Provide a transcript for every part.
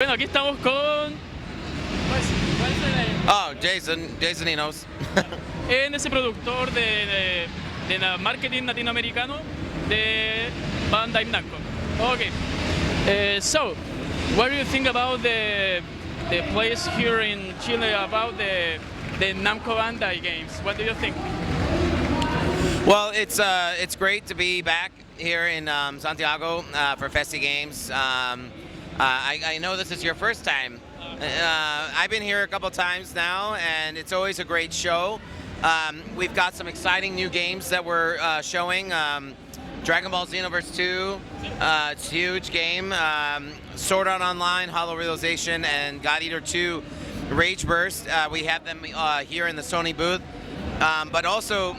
Bueno, aquí estamos con... ¿Cuál es el...? Oh, Jason Enos. En ese productor de marketing latinoamericano de Bandai Namco. Okay. So, what do you think about the place here in Chile about the Namco Bandai games? What do you think? Well, it's great to be back here in Santiago for Festigames. I know this is your first time. I've been here a couple times now, and it's always a great show. We've got some exciting new games that we're showing. Dragon Ball Xenoverse 2, it's a huge game. Sword Art Online, Hollow Realization, and God Eater 2, Rage Burst. We have them here in the Sony booth. But also,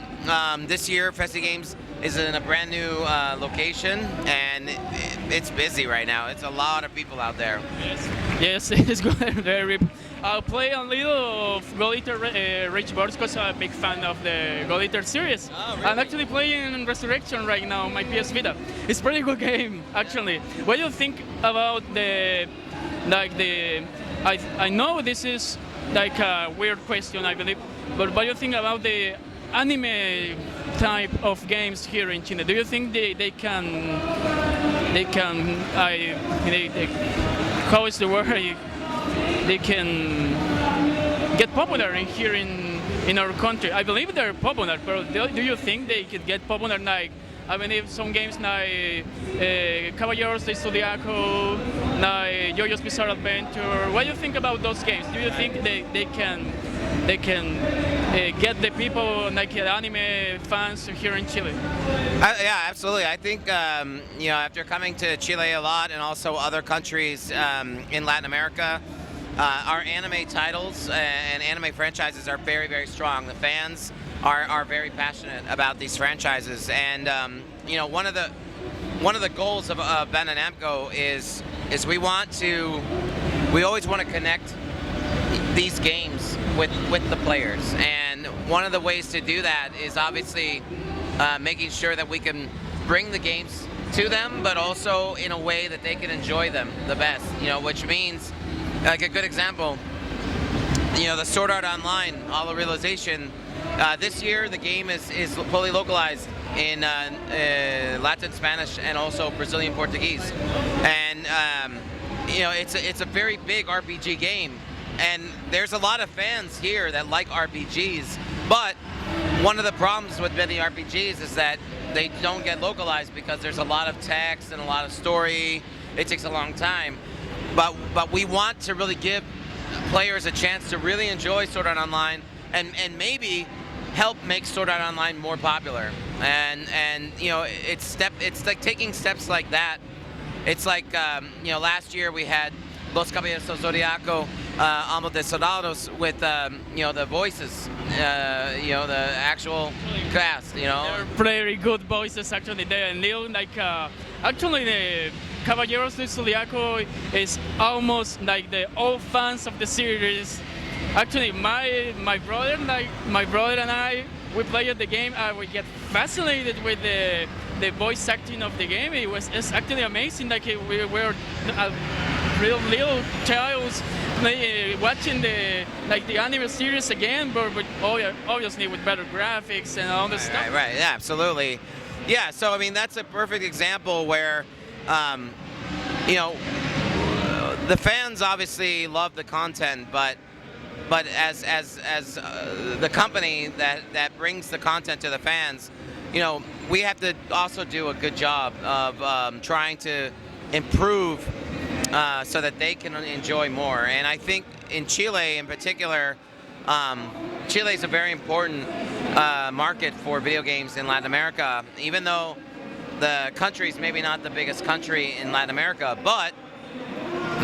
this year, Festigames is in a brand new location, and it's busy right now. It's a lot of people out there. Yes, it's going very. I'll play a little of God Eater Rage Burst because I'm a big fan of the God Eater series. Oh, really? I'm actually playing Resurrection right now on my PS Vita. It's a pretty good game, actually. What do you think about I know this is like a weird question, I believe, but what do you think about the anime type of games here in Chile? Do you think they can how is the word? They can get popular here in our country. I believe they're popular, but do you think they could get popular like, I believe some games like Caballeros de Zodiaco, like JoJo's Bizarre Adventure. What do you think about those games? Do you think they can get the people, like the anime fans here in Chile? Yeah, absolutely. I think after coming to Chile a lot and also other countries in Latin America, our anime titles and anime franchises are very, very strong. The fans are very passionate about these franchises, and one of the goals of Bandai Namco is we always want to connect these games with the players, and one of the ways to do that is obviously making sure that we can bring the games to them, but also in a way that they can enjoy them the best. Which means, like a good example, the Sword Art Online Hollow Realization. This year, the game is fully localized in Latin Spanish and also Brazilian Portuguese, and it's a very big RPG game, and there's a lot of fans here that like RPGs. But one of the problems with many RPGs is that they don't get localized because there's a lot of text and a lot of story. It takes a long time, but we want to really give players a chance to really enjoy Sword Art Online and maybe help make Sword Art Online more popular. And it's like taking steps like that. It's like last year we had Los Caballeros del Zodiaco, Amo de Soldados with the voices, the actual cast. They're very good voices actually. They Neil actually the Caballeros del Zodiaco is almost like the old fans of the series. Actually, my brother and I, we played the game. We get fascinated with the voice acting of the game. It's actually amazing. Like we were real little childs watching the anime series again, but obviously with better graphics and all this stuff. Right. Yeah, absolutely. Yeah. So I mean, that's a perfect example where, the fans obviously love the content, but as the company that brings the content to the fans, we have to also do a good job of trying to improve so that they can enjoy more. And I think in Chile in particular, Chile is a very important market for video games in Latin America, even though the country is maybe not the biggest country in Latin America, but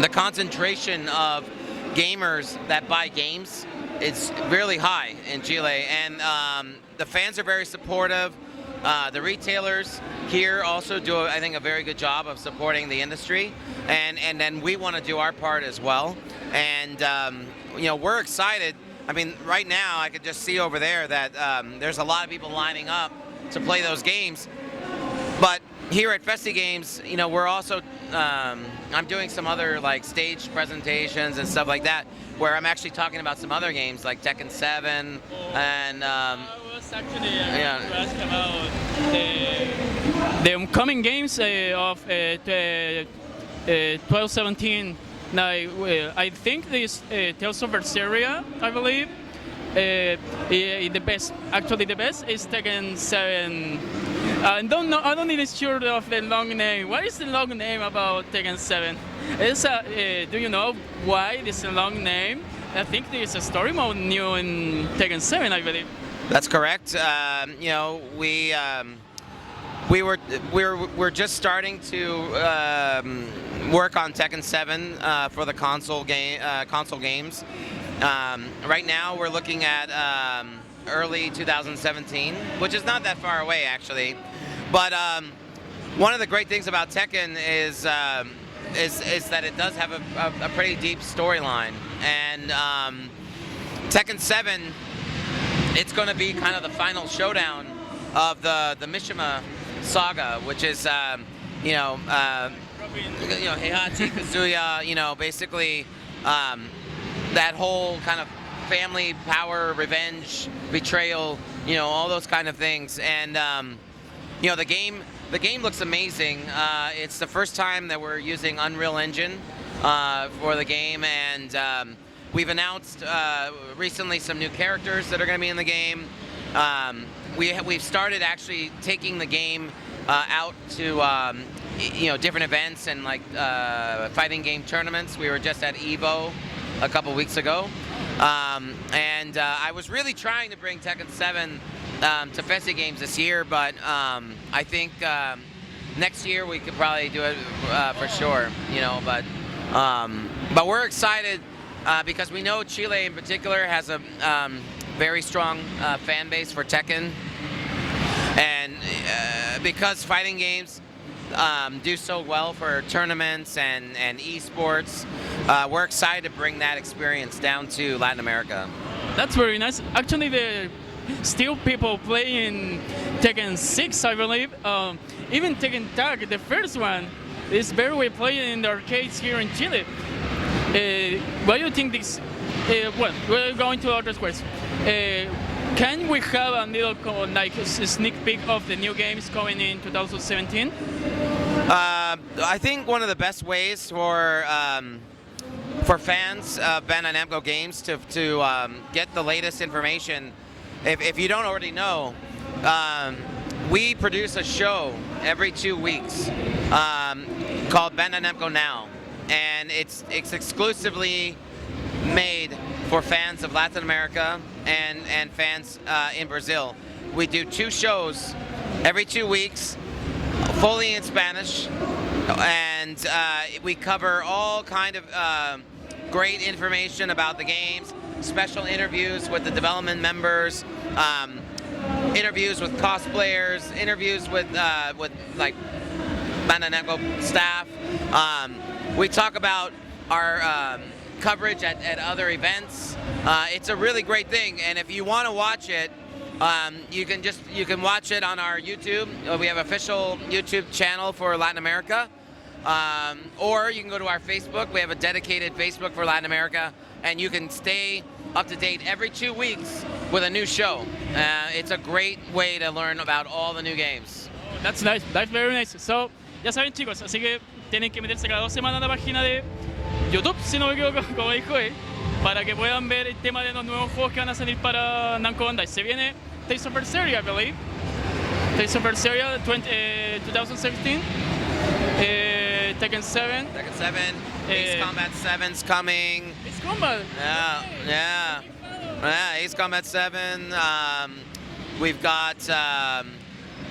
the concentration of gamers that buy games is really high in Chile, and the fans are very supportive. The retailers here also do, I think, a very good job of supporting the industry, and then we want to do our part as well. And we're excited. I mean, right now I could just see over there that there's a lot of people lining up to play those games. But here at Festigames, we're also I'm doing some other like stage presentations and stuff like that, where I'm actually talking about some other games like Tekken 7 and I was actually yeah. to ask about the upcoming games of 12-17. Like, I think this Tales of Berseria, I believe, the best. Actually, the best is Tekken 7. I don't know. I don't even sure of the long name. What is the long name about Tekken 7? Do you know why this long name? I think there is a story mode new in Tekken 7, I believe. That's correct. You know, we're just starting to work on Tekken 7 for the console games. Right now, we're looking at early 2017, which is not that far away actually. But one of the great things about Tekken is that it does have a pretty deep storyline, and Tekken 7, it's going to be kind of the final showdown of the Mishima saga, which is Heihachi, Kazuya, basically that whole kind of family power, revenge, betrayal, all those kind of things. And the game looks amazing. It's the first time that we're using Unreal Engine for the game, and we've announced recently some new characters that are going to be in the game. We've started actually taking the game out to different events and like fighting game tournaments. We were just at EVO a couple weeks ago, and I was really trying to bring Tekken 7 to Festigame this year, but I think next year we could probably do it for sure. But we're excited because we know Chile in particular has a very strong fan base for Tekken, and because fighting games do so well for tournaments and esports, we're excited to bring that experience down to Latin America. That's very nice. Actually, the still people playing Tekken 6, I believe. Even Tekken Tag, the first one, is very well played in the arcades here in Chile. What do you think this? Well, we're going to other questions. Can we have a little sneak peek of the new games coming in 2017? I think one of the best ways for fans of Bandai Namco games to get the latest information, if you don't already know, we produce a show every 2 weeks called Bandai Namco Now, and it's exclusively made for fans of Latin America and fans in Brazil. We do 2 shows every 2 weeks, fully in Spanish, and we cover all kind of great information about the games, special interviews with the development members, interviews with cosplayers, interviews with like Bandai Namco staff. We talk about our coverage at other events. It's a really great thing, and if you want to watch it, you can watch it on our YouTube. We have an official YouTube channel for Latin America, or you can go to our Facebook. We have a dedicated Facebook for Latin America, and you can stay up to date every 2 weeks with a new show. It's a great way to learn about all the new games. Oh, that's nice. That's very nice. So, ya saben, chicos, así que tienen que meterse cada 2 semanas a la página de YouTube, si no me equivoco, como dijo él, para que puedan ver el tema de los nuevos juegos que van a salir para Namco Bandai. Se viene Tales of Berseria, I believe. Tales of Berseria 2017. Tekken 7. Tekken 7, Ace Combat 7's coming. Ace Combat. Yeah. Ace Combat 7. We've got,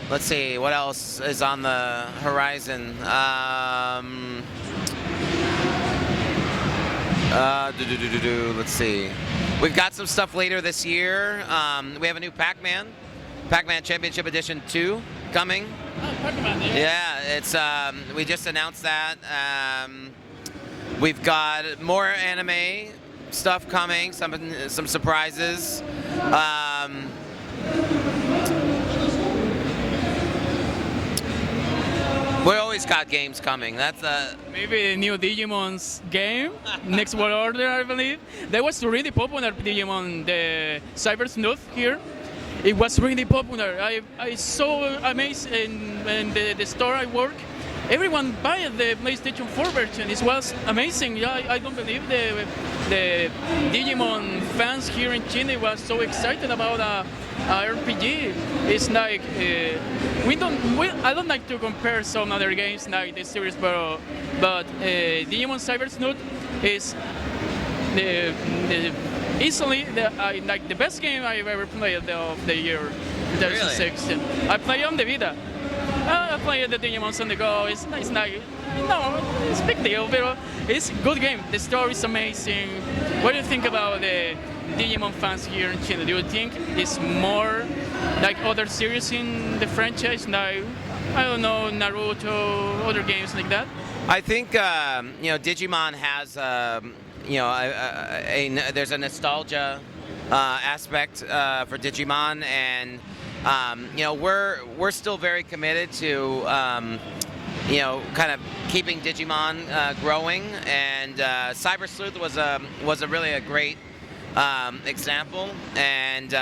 let's see, what else is on the horizon? Let's see. We've got some stuff later this year. We have a new Pac-Man Championship Edition 2 coming. Oh, Pac-Man, yeah, it's we just announced that. We've got more anime stuff coming, some surprises. We always got games coming. That's Maybe the new Digimon's game, Next World Order, I believe. That was really popular, Digimon, the Cyber Sleuth here. It was really popular. I saw amazed in the store I work. Everyone buy the PlayStation 4 version. It was amazing. Yeah, I don't believe the Digimon fans here in Chile was so excited about a RPG. It's like I don't like to compare some other games like this series, but Digimon Cyber Snoot is easily like the best game I've ever played of the year 2006. Really? I play on the Vita. I played the Digimon on the go. It's like no, it's a big deal, but it's a good game. The story is amazing. What do you think about the Digimon fans here in Chile? Do you think it's more like other series in the franchise, like I don't know, Naruto, other games like that? I think Digimon has there's a nostalgia aspect for Digimon, and we're still very committed to kind of keeping Digimon growing, and Cyber Sleuth was a really great example, and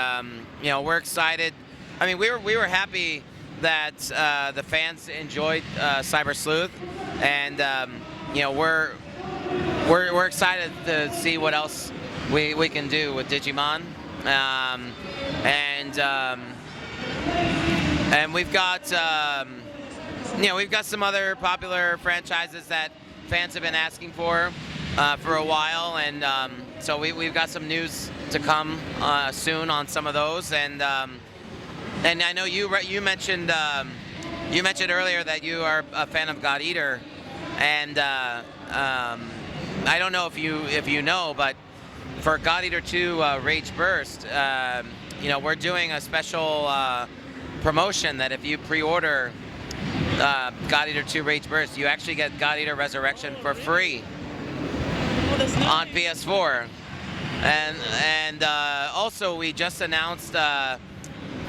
we're excited. I mean, we were happy that the fans enjoyed Cyber Sleuth, and we're excited to see what else we can do with Digimon, and we've got we've got some other popular franchises that fans have been asking for a while, and so we've got some news to come soon on some of those, and I know you mentioned earlier that you are a fan of God Eater, and I don't know if you know, but for God Eater 2 Rage Burst, we're doing a special promotion that if you pre-order God Eater 2 Rage Burst, you actually get God Eater Resurrection for free on PS4. And also we just announced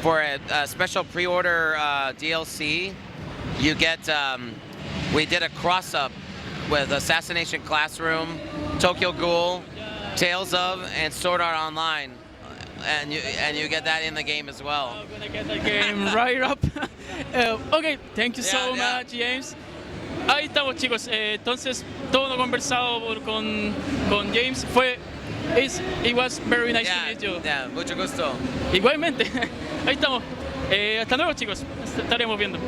for a special pre-order DLC, you get we did a cross-up with Assassination Classroom, Tokyo Ghoul, Tales of, and Sword Art Online, and you get that in the game as well. I'm gonna get the game right up. Okay, thank you so much, James. Ahí estamos, chicos. Entonces, todo lo conversado con James it was very nice to meet you. Yeah, mucho gusto. Igualmente. Ahí estamos. Hasta luego, chicos. Estaremos viendo.